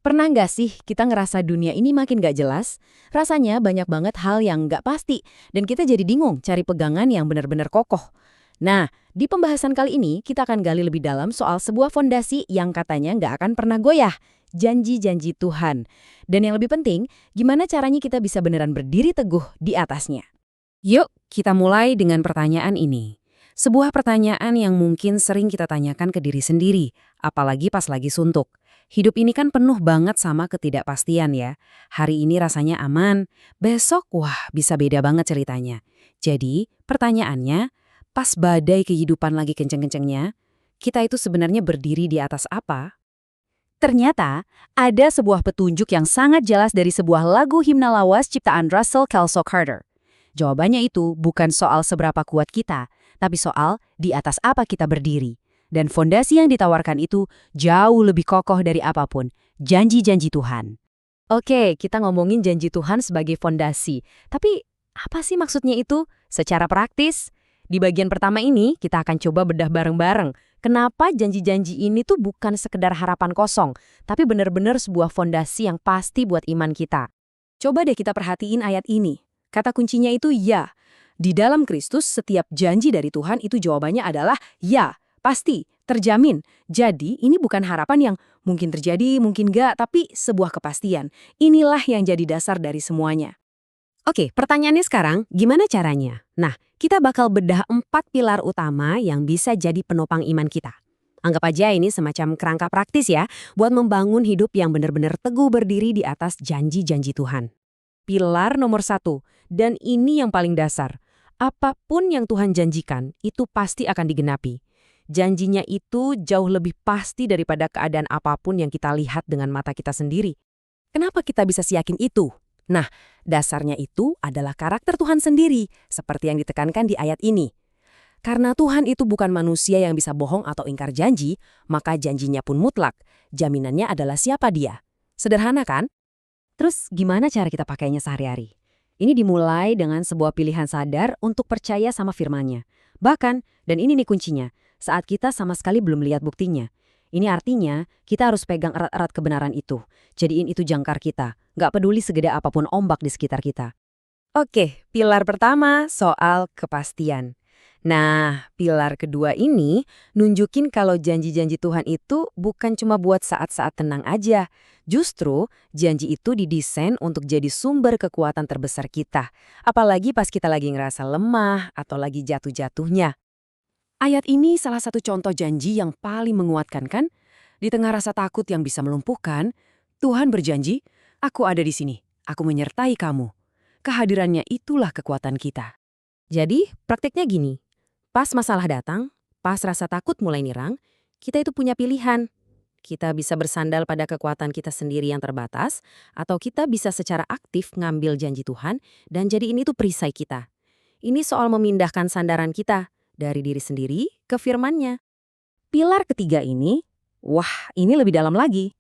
Pernah nggak sih kita ngerasa dunia ini makin nggak jelas? Rasanya banyak banget hal yang nggak pasti, dan kita jadi bingung cari pegangan yang benar-benar kokoh. Nah, di pembahasan kali ini kita akan gali lebih dalam soal sebuah fondasi yang katanya nggak akan pernah goyah, janji-janji Tuhan. Dan yang lebih penting, gimana caranya kita bisa beneran berdiri teguh di atasnya. Yuk, kita mulai dengan pertanyaan ini. Sebuah pertanyaan yang mungkin sering kita tanyakan ke diri sendiri, apalagi pas lagi suntuk. Hidup ini kan penuh banget sama ketidakpastian ya. Hari ini rasanya aman, besok wah bisa beda banget ceritanya. Jadi, pertanyaannya, pas badai kehidupan lagi kenceng-kencengnya, kita itu sebenarnya berdiri di atas apa? Ternyata, ada sebuah petunjuk yang sangat jelas dari sebuah lagu himna lawas ciptaan Russell Kelso Carter. Jawabannya itu bukan soal seberapa kuat kita, tapi soal di atas apa kita berdiri. Dan fondasi yang ditawarkan itu jauh lebih kokoh dari apapun, janji-janji Tuhan. Oke, kita ngomongin janji Tuhan sebagai fondasi. Tapi apa sih maksudnya itu secara praktis? Di bagian pertama ini kita akan coba bedah bareng-bareng. Kenapa janji-janji ini tuh bukan sekedar harapan kosong, tapi benar-benar sebuah fondasi yang pasti buat iman kita. Coba deh kita perhatiin ayat ini. Kata kuncinya itu ya. Di dalam Kristus, setiap janji dari Tuhan itu jawabannya adalah ya, pasti, terjamin. Jadi, ini bukan harapan yang mungkin terjadi, mungkin nggak, tapi sebuah kepastian. Inilah yang jadi dasar dari semuanya. Oke, pertanyaannya sekarang, gimana caranya? Nah, kita bakal bedah 4 pilar utama yang bisa jadi penopang iman kita. Anggap aja ini semacam kerangka praktis ya, buat membangun hidup yang benar-benar teguh berdiri di atas janji-janji Tuhan. Pilar nomor 1, dan ini yang paling dasar. Apapun yang Tuhan janjikan, itu pasti akan digenapi. Janjinya itu jauh lebih pasti daripada keadaan apapun yang kita lihat dengan mata kita sendiri. Kenapa kita bisa yakin itu? Nah, dasarnya itu adalah karakter Tuhan sendiri, seperti yang ditekankan di ayat ini. Karena Tuhan itu bukan manusia yang bisa bohong atau ingkar janji, maka janjinya pun mutlak. Jaminannya adalah siapa dia. Sederhana kan? Terus gimana cara kita pakainya sehari-hari? Ini dimulai dengan sebuah pilihan sadar untuk percaya sama firman-Nya. Bahkan, dan ini nih kuncinya, saat kita sama sekali belum lihat buktinya. Ini artinya kita harus pegang erat-erat kebenaran itu. Jadiin itu jangkar kita, nggak peduli segede apapun ombak di sekitar kita. Oke, pilar pertama soal kepastian. Nah, pilar kedua ini nunjukin kalau janji-janji Tuhan itu bukan cuma buat saat-saat tenang aja. Justru, janji itu didesain untuk jadi sumber kekuatan terbesar kita. Apalagi pas kita lagi ngerasa lemah atau lagi jatuh-jatuhnya. Ayat ini salah satu contoh janji yang paling menguatkan kan? Di tengah rasa takut yang bisa melumpuhkan, Tuhan berjanji, "Aku ada di sini, aku menyertai kamu." Kehadirannya itulah kekuatan kita. Jadi, praktiknya gini. Pas masalah datang, pas rasa takut mulai nirang, kita itu punya pilihan. Kita bisa bersandal pada kekuatan kita sendiri yang terbatas, atau kita bisa secara aktif ngambil janji Tuhan dan jadiin itu perisai kita. Ini soal memindahkan sandaran kita dari diri sendiri ke firman-Nya. Pilar ketiga ini, wah ini lebih dalam lagi.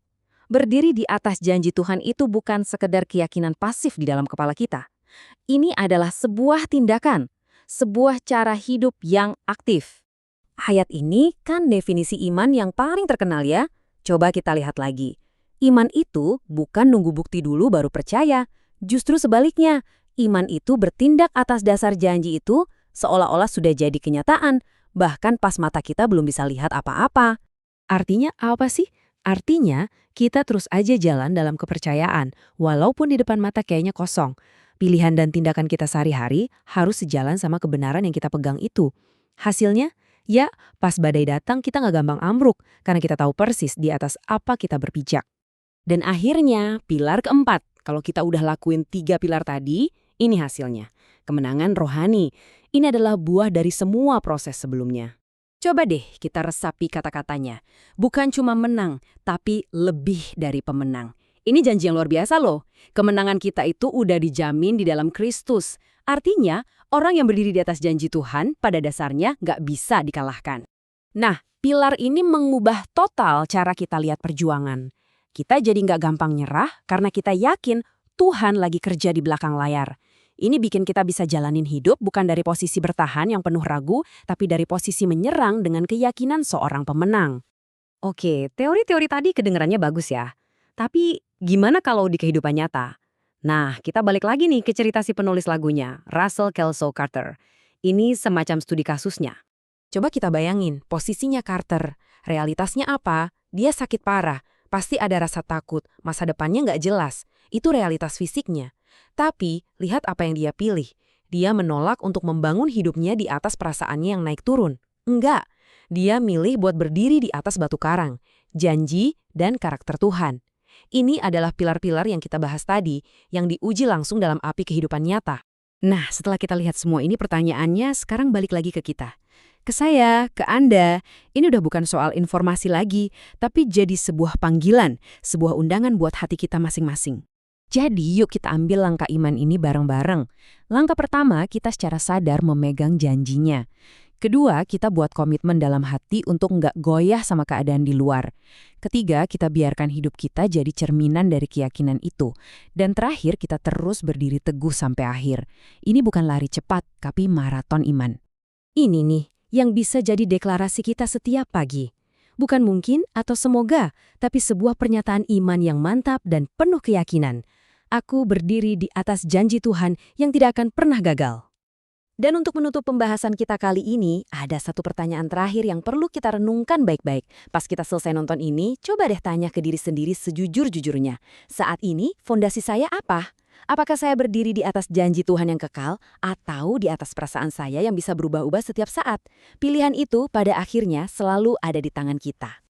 Berdiri di atas janji Tuhan itu bukan sekedar keyakinan pasif di dalam kepala kita. Ini adalah sebuah tindakan. Sebuah cara hidup yang aktif. Ayat ini kan definisi iman yang paling terkenal ya. Coba kita lihat lagi. Iman itu bukan nunggu bukti dulu baru percaya. Justru sebaliknya, iman itu bertindak atas dasar janji itu seolah-olah sudah jadi kenyataan, bahkan pas mata kita belum bisa lihat apa-apa. Artinya apa sih? Artinya kita terus aja jalan dalam kepercayaan, walaupun di depan mata kayaknya kosong. Pilihan dan tindakan kita sehari-hari harus sejalan sama kebenaran yang kita pegang itu. Hasilnya, ya pas badai datang kita nggak gampang ambruk karena kita tahu persis di atas apa kita berpijak. Dan akhirnya, pilar keempat. Kalau kita udah lakuin 3 pilar tadi, ini hasilnya. Kemenangan rohani. Ini adalah buah dari semua proses sebelumnya. Coba deh kita resapi kata-katanya. Bukan cuma menang, tapi lebih dari pemenang. Ini janji yang luar biasa loh. Kemenangan kita itu udah dijamin di dalam Kristus. Artinya, orang yang berdiri di atas janji Tuhan pada dasarnya nggak bisa dikalahkan. Nah, pilar ini mengubah total cara kita lihat perjuangan. Kita jadi nggak gampang nyerah karena kita yakin Tuhan lagi kerja di belakang layar. Ini bikin kita bisa jalanin hidup bukan dari posisi bertahan yang penuh ragu, tapi dari posisi menyerang dengan keyakinan seorang pemenang. Oke, teori-teori tadi kedengarannya bagus ya. Tapi gimana kalau di kehidupan nyata? Nah, kita balik lagi nih ke cerita si penulis lagunya, Russell Kelso Carter. Ini semacam studi kasusnya. Coba kita bayangin, posisinya Carter. Realitasnya apa? Dia sakit parah, pasti ada rasa takut, masa depannya nggak jelas. Itu realitas fisiknya. Tapi, lihat apa yang dia pilih. Dia menolak untuk membangun hidupnya di atas perasaannya yang naik turun. Enggak, dia milih buat berdiri di atas batu karang, janji dan karakter Tuhan. Ini adalah pilar-pilar yang kita bahas tadi, yang diuji langsung dalam api kehidupan nyata. Nah, setelah kita lihat semua ini pertanyaannya sekarang balik lagi ke kita. Ke saya, ke Anda, ini udah bukan soal informasi lagi, tapi jadi sebuah panggilan, sebuah undangan buat hati kita masing-masing. Jadi yuk kita ambil langkah iman ini bareng-bareng. Langkah pertama, kita secara sadar memegang janjinya. Kedua, kita buat komitmen dalam hati untuk nggak goyah sama keadaan di luar. Ketiga, kita biarkan hidup kita jadi cerminan dari keyakinan itu. Dan terakhir, kita terus berdiri teguh sampai akhir. Ini bukan lari cepat, tapi maraton iman. Ini nih, yang bisa jadi deklarasi kita setiap pagi. Bukan mungkin atau semoga, tapi sebuah pernyataan iman yang mantap dan penuh keyakinan. Aku berdiri di atas janji Tuhan yang tidak akan pernah gagal. Dan untuk menutup pembahasan kita kali ini, ada satu pertanyaan terakhir yang perlu kita renungkan baik-baik. Pas kita selesai nonton ini, coba deh tanya ke diri sendiri sejujur-jujurnya. Saat ini, fondasi saya apa? Apakah saya berdiri di atas janji Tuhan yang kekal, atau di atas perasaan saya yang bisa berubah-ubah setiap saat? Pilihan itu pada akhirnya selalu ada di tangan kita.